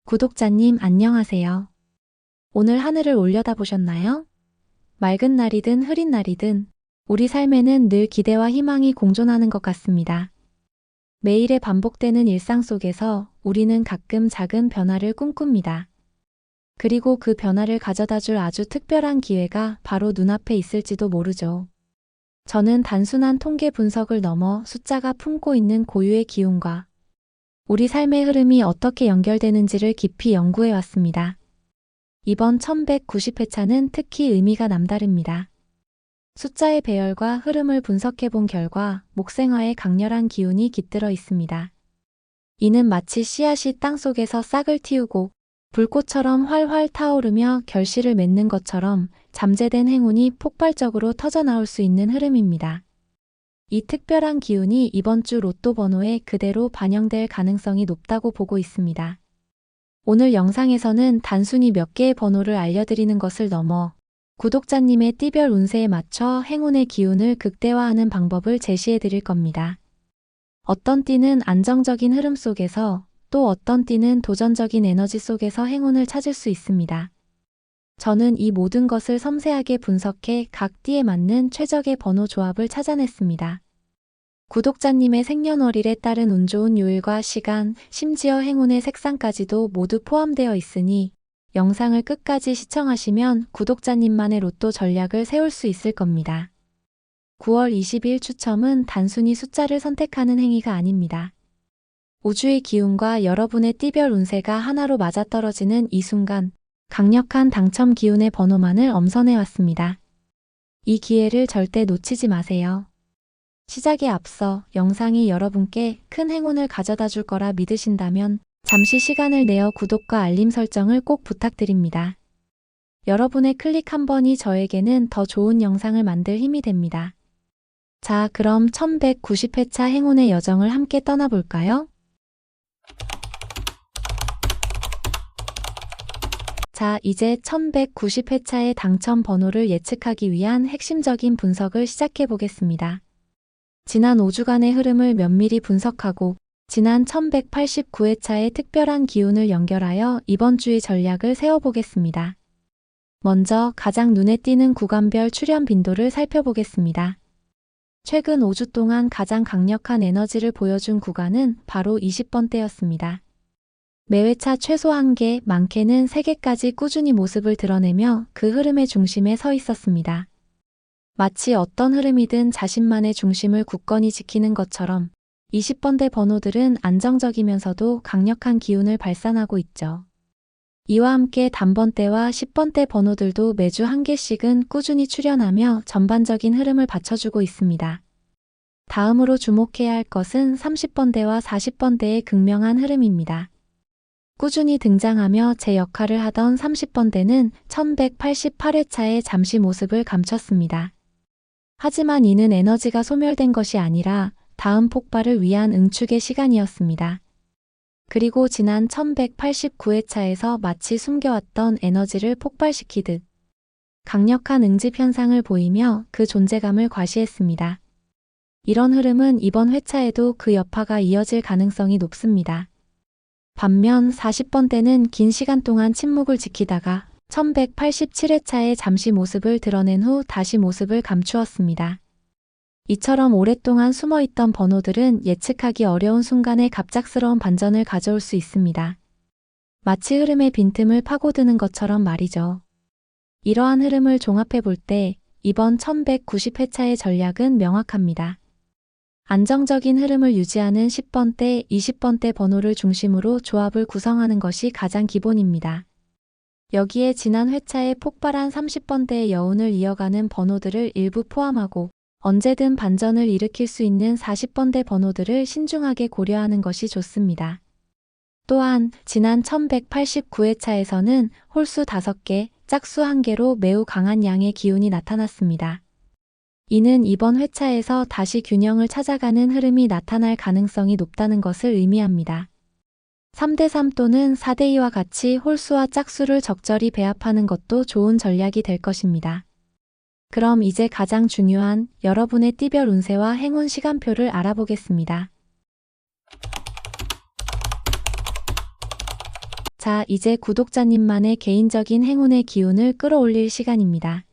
구독자님 안녕하세요. 오늘 하늘을 올려다보셨나요? 맑은 날이든 흐린 날이든 우리 삶에는 늘 기대와 희망이 공존하는 것 같습니다. 매일의 반복되는 일상 속에서 우리는 가끔 작은 변화를 꿈꿉니다. 그리고 그 변화를 가져다 줄 아주 특별한 기회가 바로 눈앞에 있을지도 모르죠. 저는 단순한 통계 분석을 넘어 숫자가 품고 있는 고유의 기운과 우리 삶의 흐름이 어떻게 연결되는지를 깊이 연구해 왔습니다. 이번 1190회차는 특히 의미가 남다릅니다. 숫자의 배열과 흐름을 분석해 본 결과 목생화의 강렬한 기운이 깃들어 있습니다. 이는 마치 씨앗이 땅속에서 싹을 틔우고 불꽃처럼 활활 타오르며 결실을 맺는 것처럼 잠재된 행운이 폭발적으로 터져나올 수 있는 흐름입니다. 이 특별한 기운이 이번 주 로또 번호에 그대로 반영될 가능성이 높다고 보고 있습니다. 오늘 영상에서는 단순히 몇 개의 번호를 알려드리는 것을 넘어 구독자님의 띠별 운세에 맞춰 행운의 기운을 극대화하는 방법을 제시해 드릴 겁니다. 어떤 띠는 안정적인 흐름 속에서 또 어떤 띠는 도전적인 에너지 속에서 행운을 찾을 수 있습니다. 저는 이 모든 것을 섬세하게 분석해 각 띠에 맞는 최적의 번호 조합을 찾아냈습니다. 구독자님의 생년월일에 따른 운 좋은 요일과 시간, 심지어 행운의 색상까지도 모두 포함되어 있으니 영상을 끝까지 시청하시면 구독자님만의 로또 전략을 세울 수 있을 겁니다. 9월 20일 추첨은 단순히 숫자를 선택하는 행위가 아닙니다. 우주의 기운과 여러분의 띠별 운세가 하나로 맞아떨어지는 이 순간 강력한 당첨 기운의 번호만을 엄선해 왔습니다. 이 기회를 절대 놓치지 마세요. 시작에 앞서 영상이 여러분께 큰 행운을 가져다 줄 거라 믿으신다면 잠시 시간을 내어 구독과 알림 설정을 꼭 부탁드립니다. 여러분의 클릭 한 번이 저에게는 더 좋은 영상을 만들 힘이 됩니다. 자, 그럼 1190회차 행운의 여정을 함께 떠나볼까요? 자, 이제 1190회차의 당첨 번호를 예측하기 위한 핵심적인 분석을 시작해 보겠습니다. 지난 5주간의 흐름을 면밀히 분석하고 지난 1189회차의 특별한 기운을 연결하여 이번 주의 전략을 세워보겠습니다. 먼저 가장 눈에 띄는 구간별 출현 빈도를 살펴보겠습니다. 최근 5주 동안 가장 강력한 에너지를 보여준 구간은 바로 20번대였습니다. 매회차 최소 1개, 많게는 3개까지 꾸준히 모습을 드러내며 그 흐름의 중심에 서 있었습니다. 마치 어떤 흐름이든 자신만의 중심을 굳건히 지키는 것처럼 20번대 번호들은 안정적이면서도 강력한 기운을 발산하고 있죠. 이와 함께 단번대와 10번대 번호들도 매주 1개씩은 꾸준히 출현하며 전반적인 흐름을 받쳐주고 있습니다. 다음으로 주목해야 할 것은 30번대와 40번대의 극명한 흐름입니다. 꾸준히 등장하며 제 역할을 하던 30번대는 1188회차에 잠시 모습을 감췄습니다. 하지만 이는 에너지가 소멸된 것이 아니라 다음 폭발을 위한 응축의 시간이었습니다. 그리고 지난 1189회차에서 마치 숨겨왔던 에너지를 폭발시키듯 강력한 응집 현상을 보이며 그 존재감을 과시했습니다. 이런 흐름은 이번 회차에도 그 여파가 이어질 가능성이 높습니다. 반면 40번대는 긴 시간 동안 침묵을 지키다가 1187회차에 잠시 모습을 드러낸 후 다시 모습을 감추었습니다. 이처럼 오랫동안 숨어있던 번호들은 예측하기 어려운 순간에 갑작스러운 반전을 가져올 수 있습니다. 마치 흐름의 빈틈을 파고드는 것처럼 말이죠. 이러한 흐름을 종합해 볼 때 이번 1190회차의 전략은 명확합니다. 안정적인 흐름을 유지하는 10번대, 20번대 번호를 중심으로 조합을 구성하는 것이 가장 기본입니다. 여기에 지난 회차에 폭발한 30번대의 여운을 이어가는 번호들을 일부 포함하고 언제든 반전을 일으킬 수 있는 40번대 번호들을 신중하게 고려하는 것이 좋습니다. 또한 지난 1189회차에서는 홀수 5개, 짝수 1개로 매우 강한 양의 기운이 나타났습니다. 이는 이번 회차에서 다시 균형을 찾아가는 흐름이 나타날 가능성이 높다는 것을 의미합니다. 3대3 또는 4대2와 같이 홀수와 짝수를 적절히 배합하는 것도 좋은 전략이 될 것입니다. 그럼 이제 가장 중요한 여러분의 띠별 운세와 행운 시간표를 알아보겠습니다. 자, 이제 구독자님만의 개인적인 행운의 기운을 끌어올릴 시간입니다.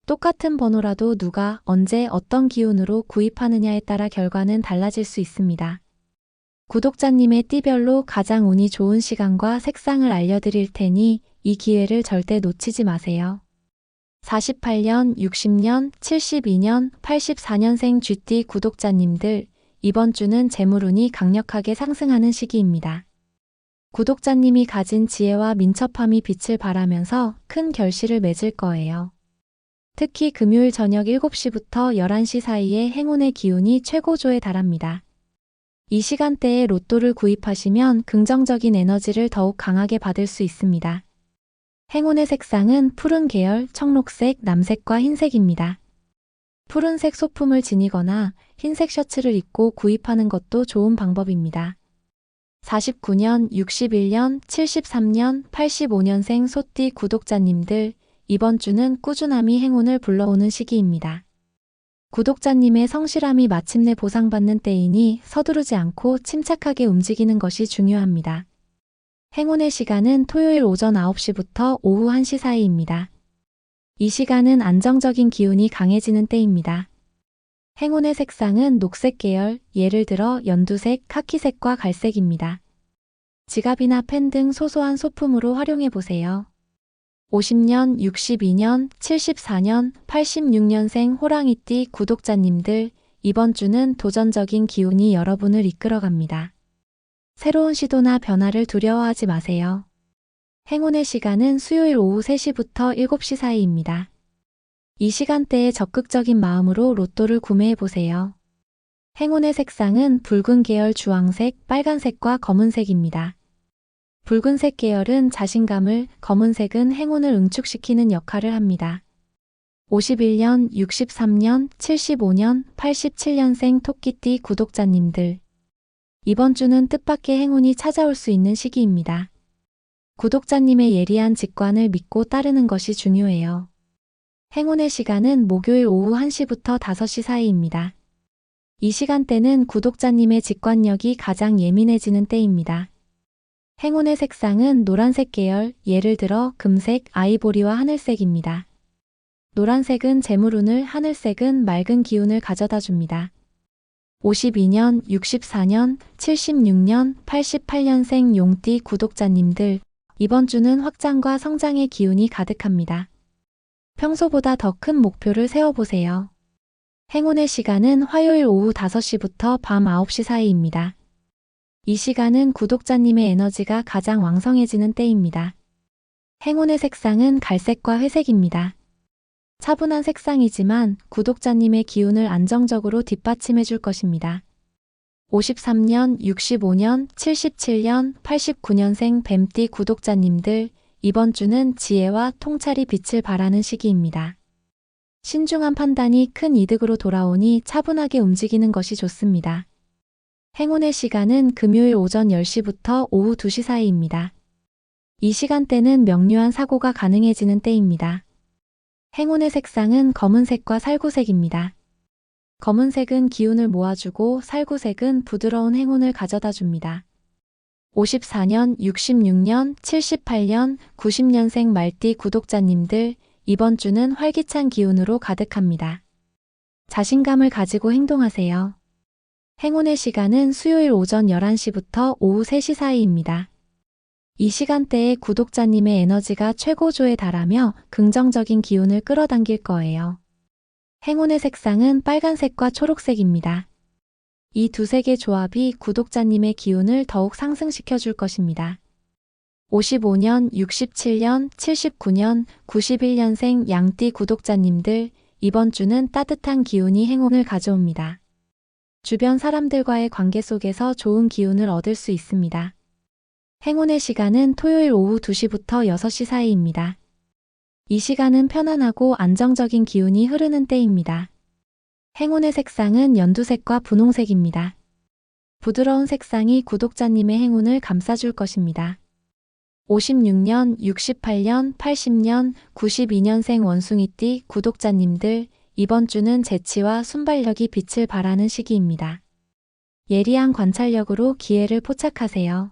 똑같은 번호라도 누가 언제 어떤 기운으로 구입하느냐에 따라 결과는 달라질 수 있습니다. 구독자님의 띠별로 가장 운이 좋은 시간과 색상을 알려드릴 테니 이 기회를 절대 놓치지 마세요. 48년, 60년, 72년, 84년생 쥐띠 구독자님들, 이번 주는 재물운이 강력하게 상승하는 시기입니다. 구독자님이 가진 지혜와 민첩함이 빛을 발하면서 큰 결실을 맺을 거예요. 특히 금요일 저녁 7시부터 11시 사이에 행운의 기운이 최고조에 달합니다. 이 시간대에 로또를 구입하시면 긍정적인 에너지를 더욱 강하게 받을 수 있습니다. 행운의 색상은 푸른 계열, 청록색, 남색과 흰색입니다. 푸른색 소품을 지니거나 흰색 셔츠를 입고 구입하는 것도 좋은 방법입니다. 49년, 61년, 73년, 85년생 소띠 구독자님들, 이번 주는 꾸준함이 행운을 불러오는 시기입니다. 구독자님의 성실함이 마침내 보상받는 때이니 서두르지 않고 침착하게 움직이는 것이 중요합니다. 행운의 시간은 토요일 오전 9시부터 오후 1시 사이입니다. 이 시간은 안정적인 기운이 강해지는 때입니다. 행운의 색상은 녹색 계열, 예를 들어 연두색, 카키색과 갈색입니다. 지갑이나 펜 등 소소한 소품으로 활용해 보세요. 50년, 62년, 74년, 86년생 호랑이띠 구독자님들, 이번 주는 도전적인 기운이 여러분을 이끌어갑니다. 새로운 시도나 변화를 두려워하지 마세요. 행운의 시간은 수요일 오후 3시부터 7시 사이입니다. 이 시간대에 적극적인 마음으로 로또를 구매해 보세요. 행운의 색상은 붉은 계열 주황색, 빨간색과 검은색입니다. 붉은색 계열은 자신감을, 검은색은 행운을 응축시키는 역할을 합니다. 51년, 63년, 75년, 87년생 토끼띠 구독자님들, 이번 주는 뜻밖의 행운이 찾아올 수 있는 시기입니다. 구독자님의 예리한 직관을 믿고 따르는 것이 중요해요. 행운의 시간은 목요일 오후 1시부터 5시 사이입니다. 이 시간대는 구독자님의 직관력이 가장 예민해지는 때입니다. 행운의 색상은 노란색 계열, 예를 들어 금색, 아이보리와 하늘색입니다. 노란색은 재물운을, 하늘색은 맑은 기운을 가져다 줍니다. 52년, 64년, 76년, 88년생 용띠 구독자님들, 이번 주는 확장과 성장의 기운이 가득합니다. 평소보다 더 큰 목표를 세워보세요. 행운의 시간은 화요일 오후 5시부터 밤 9시 사이입니다. 이 시간은 구독자님의 에너지가 가장 왕성해지는 때입니다. 행운의 색상은 갈색과 회색입니다. 차분한 색상이지만 구독자님의 기운을 안정적으로 뒷받침해 줄 것입니다. 53년, 65년, 77년, 89년생 뱀띠 구독자님들, 이번 주는 지혜와 통찰이 빛을 발하는 시기입니다. 신중한 판단이 큰 이득으로 돌아오니 차분하게 움직이는 것이 좋습니다. 행운의 시간은 금요일 오전 10시부터 오후 2시 사이입니다. 이 시간대는 명료한 사고가 가능해지는 때입니다. 행운의 색상은 검은색과 살구색입니다. 검은색은 기운을 모아주고 살구색은 부드러운 행운을 가져다 줍니다. 54년, 66년, 78년, 90년생 말띠 구독자님들, 이번 주는 활기찬 기운으로 가득합니다. 자신감을 가지고 행동하세요. 행운의 시간은 수요일 오전 11시부터 오후 3시 사이입니다. 이 시간대에 구독자님의 에너지가 최고조에 달하며 긍정적인 기운을 끌어당길 거예요. 행운의 색상은 빨간색과 초록색입니다. 이 두 색의 조합이 구독자님의 기운을 더욱 상승시켜 줄 것입니다. 55년, 67년, 79년, 91년생 양띠 구독자님들, 이번 주는 따뜻한 기운이 행운을 가져옵니다. 주변 사람들과의 관계 속에서 좋은 기운을 얻을 수 있습니다. 행운의 시간은 토요일 오후 2시부터 6시 사이입니다. 이 시간은 편안하고 안정적인 기운이 흐르는 때입니다. 행운의 색상은 연두색과 분홍색입니다. 부드러운 색상이 구독자님의 행운을 감싸줄 것입니다. 56년, 68년, 80년, 92년생 원숭이띠 구독자님들, 이번 주는 재치와 순발력이 빛을 발하는 시기입니다. 예리한 관찰력으로 기회를 포착하세요.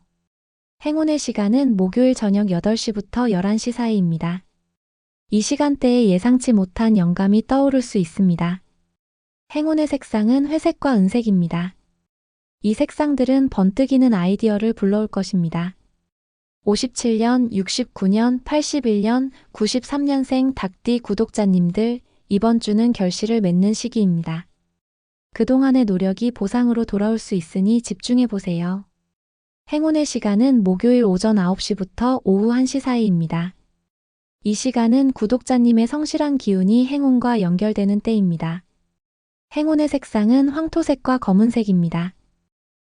행운의 시간은 목요일 저녁 8시부터 11시 사이입니다. 이 시간대에 예상치 못한 영감이 떠오를 수 있습니다. 행운의 색상은 회색과 은색입니다. 이 색상들은 번뜩이는 아이디어를 불러올 것입니다. 57년, 69년, 81년, 93년생 닭띠 구독자님들, 이번 주는 결실을 맺는 시기입니다. 그동안의 노력이 보상으로 돌아올 수 있으니 집중해보세요. 행운의 시간은 목요일 오전 9시부터 오후 1시 사이입니다. 이 시간은 구독자님의 성실한 기운이 행운과 연결되는 때입니다. 행운의 색상은 황토색과 검은색입니다.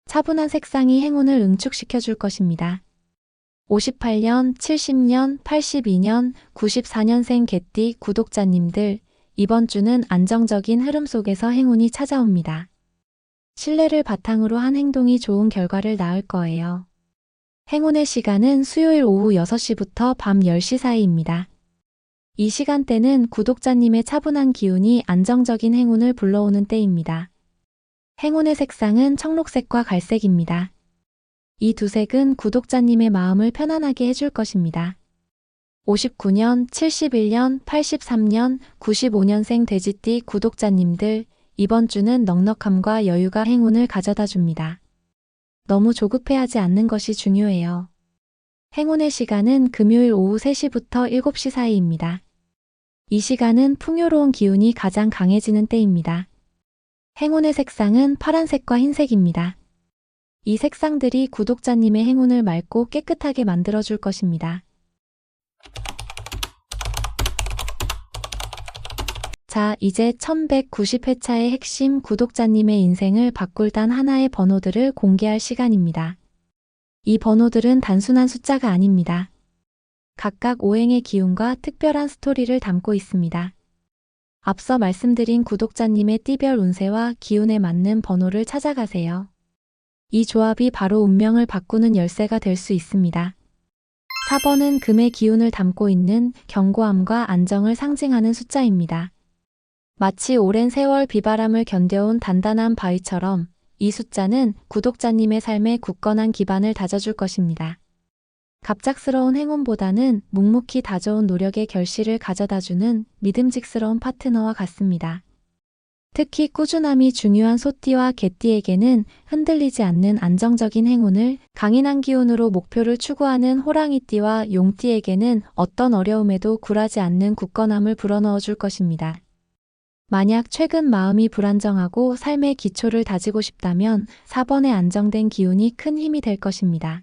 차분한 색상이 행운을 응축시켜 줄 것입니다. 58년, 70년, 82년, 94년생 개띠 구독자님들, 이번 주는 안정적인 흐름 속에서 행운이 찾아옵니다. 신뢰를 바탕으로 한 행동이 좋은 결과를 낳을 거예요. 행운의 시간은 수요일 오후 6시부터 밤 10시 사이입니다. 이 시간대는 구독자님의 차분한 기운이 안정적인 행운을 불러오는 때입니다. 행운의 색상은 청록색과 갈색입니다. 이 두 색은 구독자님의 마음을 편안하게 해줄 것입니다. 59년, 71년, 83년, 95년생 돼지띠 구독자님들, 이번 주는 넉넉함과 여유가 행운을 가져다 줍니다. 너무 조급해하지 않는 것이 중요해요. 행운의 시간은 금요일 오후 3시부터 7시 사이입니다. 이 시간은 풍요로운 기운이 가장 강해지는 때입니다. 행운의 색상은 파란색과 흰색입니다. 이 색상들이 구독자님의 행운을 맑고 깨끗하게 만들어줄 것입니다. 자, 이제 1190회차의 핵심 구독자님의 인생을 바꿀 단 하나의 번호들을 공개할 시간입니다. 이 번호들은 단순한 숫자가 아닙니다. 각각 오행의 기운과 특별한 스토리를 담고 있습니다. 앞서 말씀드린 구독자님의 띠별 운세와 기운에 맞는 번호를 찾아가세요. 이 조합이 바로 운명을 바꾸는 열쇠가 될 수 있습니다. 4번은 금의 기운을 담고 있는 견고함과 안정을 상징하는 숫자입니다. 마치 오랜 세월 비바람을 견뎌온 단단한 바위처럼 이 숫자는 구독자님의 삶에 굳건한 기반을 다져줄 것입니다. 갑작스러운 행운보다는 묵묵히 다져온 노력의 결실을 가져다주는 믿음직스러운 파트너와 같습니다. 특히 꾸준함이 중요한 소띠와 개띠에게는 흔들리지 않는 안정적인 행운을, 강인한 기운으로 목표를 추구하는 호랑이띠와 용띠에게는 어떤 어려움에도 굴하지 않는 굳건함을 불어넣어 줄 것입니다. 만약 최근 마음이 불안정하고 삶의 기초를 다지고 싶다면 4번의 안정된 기운이 큰 힘이 될 것입니다.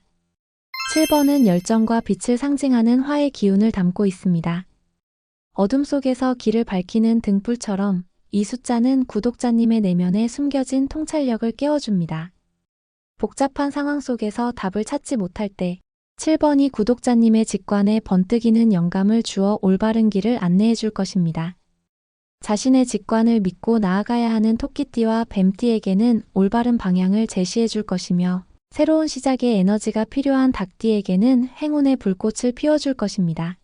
7번은 열정과 빛을 상징하는 화의 기운을 담고 있습니다. 어둠 속에서 길을 밝히는 등불처럼 이 숫자는 구독자님의 내면에 숨겨진 통찰력을 깨워줍니다. 복잡한 상황 속에서 답을 찾지 못할 때 7번이 구독자님의 직관에 번뜩이는 영감을 주어 올바른 길을 안내해 줄 것입니다. 자신의 직관을 믿고 나아가야 하는 토끼띠와 뱀띠에게는 올바른 방향을 제시해 줄 것이며, 새로운 시작의 에너지가 필요한 닭띠에게는 행운의 불꽃을 피워줄 것입니다.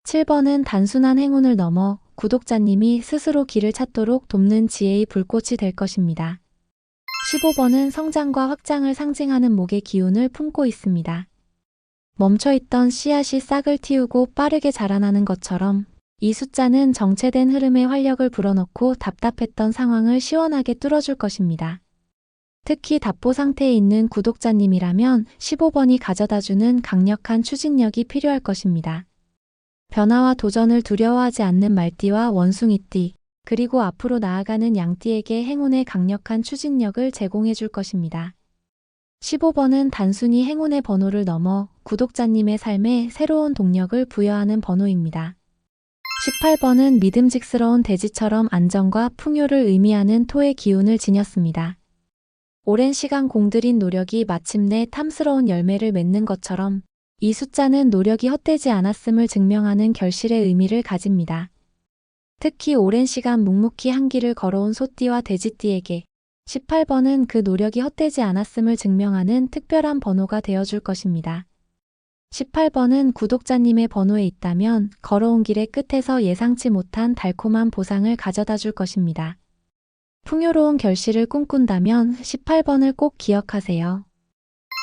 7번은 단순한 행운을 넘어 구독자님이 스스로 길을 찾도록 돕는 지혜의 불꽃이 될 것입니다. 15번은 성장과 확장을 상징하는 목의 기운을 품고 있습니다. 멈춰있던 씨앗이 싹을 틔우고 빠르게 자라나는 것처럼 이 숫자는 정체된 흐름에 활력을 불어넣고 답답했던 상황을 시원하게 뚫어줄 것입니다. 특히 답보 상태에 있는 구독자님이라면 15번이 가져다주는 강력한 추진력이 필요할 것입니다. 변화와 도전을 두려워하지 않는 말띠와 원숭이띠, 그리고 앞으로 나아가는 양띠에게 행운의 강력한 추진력을 제공해 줄 것입니다. 15번은 단순히 행운의 번호를 넘어 구독자님의 삶에 새로운 동력을 부여하는 번호입니다. 18번은 믿음직스러운 돼지처럼 안정과 풍요를 의미하는 토의 기운을 지녔습니다. 오랜 시간 공들인 노력이 마침내 탐스러운 열매를 맺는 것처럼 이 숫자는 노력이 헛되지 않았음을 증명하는 결실의 의미를 가집니다. 특히 오랜 시간 묵묵히 한 길을 걸어온 소띠와 돼지띠에게 18번은 그 노력이 헛되지 않았음을 증명하는 특별한 번호가 되어줄 것입니다. 18번은 구독자님의 번호에 있다면 걸어온 길의 끝에서 예상치 못한 달콤한 보상을 가져다 줄 것입니다. 풍요로운 결실을 꿈꾼다면 18번을 꼭 기억하세요.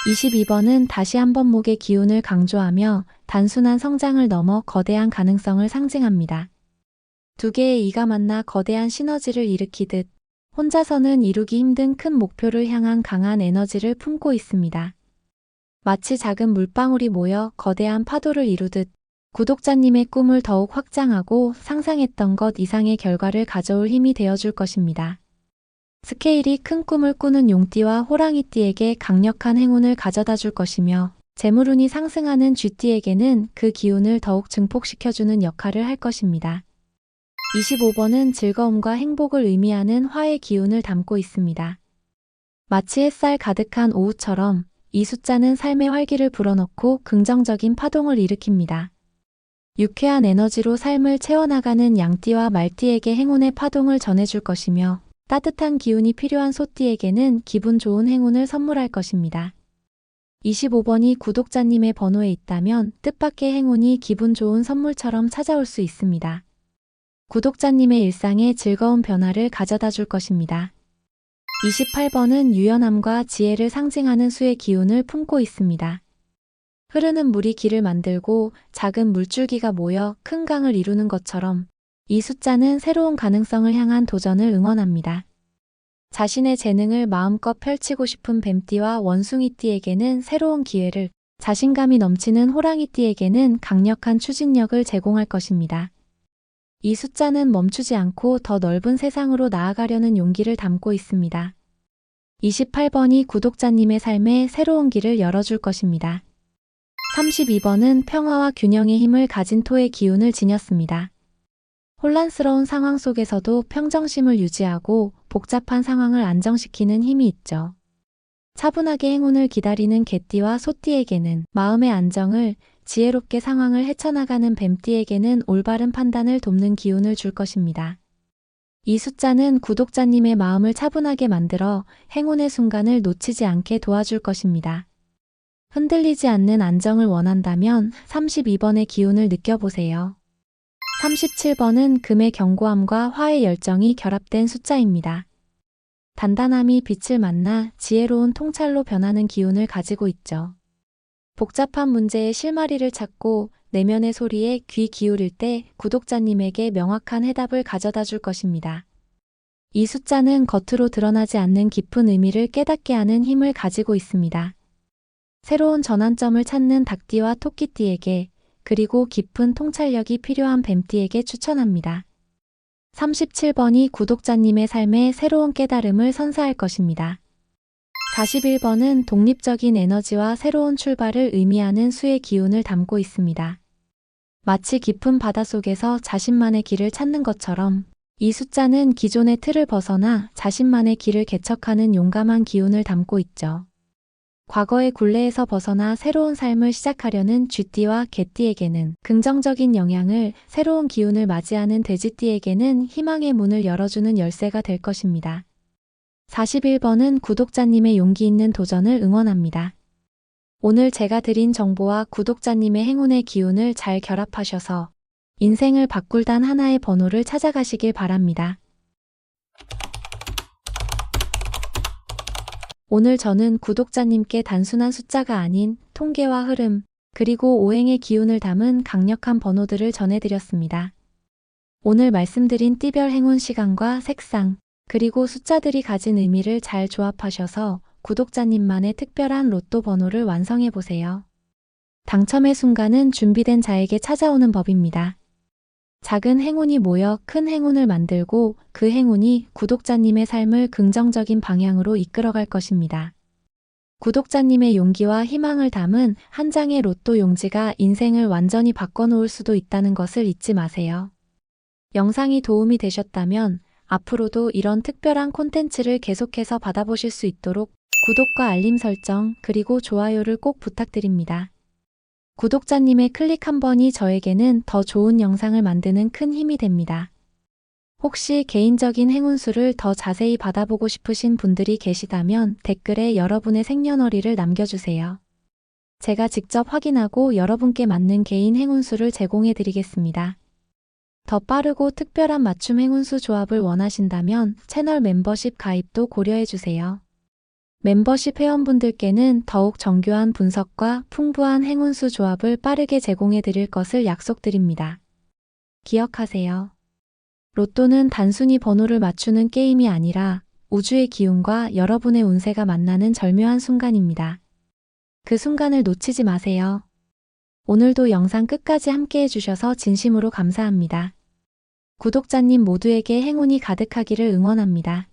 22번은 다시 한번 목의 기운을 강조하며 단순한 성장을 넘어 거대한 가능성을 상징합니다. 두 개의 이가 만나 거대한 시너지를 일으키듯 혼자서는 이루기 힘든 큰 목표를 향한 강한 에너지를 품고 있습니다. 마치 작은 물방울이 모여 거대한 파도를 이루듯 구독자님의 꿈을 더욱 확장하고 상상했던 것 이상의 결과를 가져올 힘이 되어줄 것입니다. 스케일이 큰 꿈을 꾸는 용띠와 호랑이띠에게 강력한 행운을 가져다 줄 것이며 재물운이 상승하는 쥐띠에게는 그 기운을 더욱 증폭시켜주는 역할을 할 것입니다. 25번은 즐거움과 행복을 의미하는 화의 기운을 담고 있습니다. 마치 햇살 가득한 오후처럼 이 숫자는 삶의 활기를 불어넣고 긍정적인 파동을 일으킵니다. 유쾌한 에너지로 삶을 채워나가는 양띠와 말띠에게 행운의 파동을 전해줄 것이며 따뜻한 기운이 필요한 소띠에게는 기분 좋은 행운을 선물할 것입니다. 25번이 구독자님의 번호에 있다면 뜻밖의 행운이 기분 좋은 선물처럼 찾아올 수 있습니다. 구독자님의 일상에 즐거운 변화를 가져다 줄 것입니다. 28번은 유연함과 지혜를 상징하는 수의 기운을 품고 있습니다. 흐르는 물이 길을 만들고 작은 물줄기가 모여 큰 강을 이루는 것처럼 이 숫자는 새로운 가능성을 향한 도전을 응원합니다. 자신의 재능을 마음껏 펼치고 싶은 뱀띠와 원숭이띠에게는 새로운 기회를, 자신감이 넘치는 호랑이띠에게는 강력한 추진력을 제공할 것입니다. 이 숫자는 멈추지 않고 더 넓은 세상으로 나아가려는 용기를 담고 있습니다. 28번이 구독자님의 삶에 새로운 길을 열어줄 것입니다. 32번은 평화와 균형의 힘을 가진 토의 기운을 지녔습니다. 혼란스러운 상황 속에서도 평정심을 유지하고 복잡한 상황을 안정시키는 힘이 있죠. 차분하게 행운을 기다리는 개띠와 소띠에게는 마음의 안정을, 지혜롭게 상황을 헤쳐나가는 뱀띠에게는 올바른 판단을 돕는 기운을 줄 것입니다. 이 숫자는 구독자님의 마음을 차분하게 만들어 행운의 순간을 놓치지 않게 도와줄 것입니다. 흔들리지 않는 안정을 원한다면 32번의 기운을 느껴보세요. 37번은 금의 견고함과 화의 열정이 결합된 숫자입니다. 단단함이 빛을 만나 지혜로운 통찰로 변하는 기운을 가지고 있죠. 복잡한 문제의 실마리를 찾고 내면의 소리에 귀 기울일 때 구독자님에게 명확한 해답을 가져다 줄 것입니다. 이 숫자는 겉으로 드러나지 않는 깊은 의미를 깨닫게 하는 힘을 가지고 있습니다. 새로운 전환점을 찾는 닭띠와 토끼띠에게, 그리고 깊은 통찰력이 필요한 뱀띠에게 추천합니다. 37번이 구독자님의 삶에 새로운 깨달음을 선사할 것입니다. 41번은 독립적인 에너지와 새로운 출발을 의미하는 수의 기운을 담고 있습니다. 마치 깊은 바닷속에서 자신만의 길을 찾는 것처럼 이 숫자는 기존의 틀을 벗어나 자신만의 길을 개척하는 용감한 기운을 담고 있죠. 과거의 굴레에서 벗어나 새로운 삶을 시작하려는 쥐띠와 개띠에게는 긍정적인 영향을, 새로운 기운을 맞이하는 돼지띠에게는 희망의 문을 열어주는 열쇠가 될 것입니다. 41번은 구독자님의 용기 있는 도전을 응원합니다. 오늘 제가 드린 정보와 구독자님의 행운의 기운을 잘 결합하셔서 인생을 바꿀 단 하나의 번호를 찾아가시길 바랍니다. 오늘 저는 구독자님께 단순한 숫자가 아닌 통계와 흐름, 그리고 오행의 기운을 담은 강력한 번호들을 전해드렸습니다. 오늘 말씀드린 띠별 행운 시간과 색상, 그리고 숫자들이 가진 의미를 잘 조합하셔서 구독자님만의 특별한 로또 번호를 완성해보세요. 당첨의 순간은 준비된 자에게 찾아오는 법입니다. 작은 행운이 모여 큰 행운을 만들고 그 행운이 구독자님의 삶을 긍정적인 방향으로 이끌어갈 것입니다. 구독자님의 용기와 희망을 담은 한 장의 로또 용지가 인생을 완전히 바꿔놓을 수도 있다는 것을 잊지 마세요. 영상이 도움이 되셨다면 앞으로도 이런 특별한 콘텐츠를 계속해서 받아보실 수 있도록 구독과 알림 설정, 그리고 좋아요를 꼭 부탁드립니다. 구독자님의 클릭 한 번이 저에게는 더 좋은 영상을 만드는 큰 힘이 됩니다. 혹시 개인적인 행운수를 더 자세히 받아보고 싶으신 분들이 계시다면 댓글에 여러분의 생년월일을 남겨주세요. 제가 직접 확인하고 여러분께 맞는 개인 행운수를 제공해 드리겠습니다. 더 빠르고 특별한 맞춤 행운수 조합을 원하신다면 채널 멤버십 가입도 고려해 주세요. 멤버십 회원분들께는 더욱 정교한 분석과 풍부한 행운수 조합을 빠르게 제공해 드릴 것을 약속드립니다. 기억하세요. 로또는 단순히 번호를 맞추는 게임이 아니라 우주의 기운과 여러분의 운세가 만나는 절묘한 순간입니다. 그 순간을 놓치지 마세요. 오늘도 영상 끝까지 함께 해주셔서 진심으로 감사합니다. 구독자님 모두에게 행운이 가득하기를 응원합니다.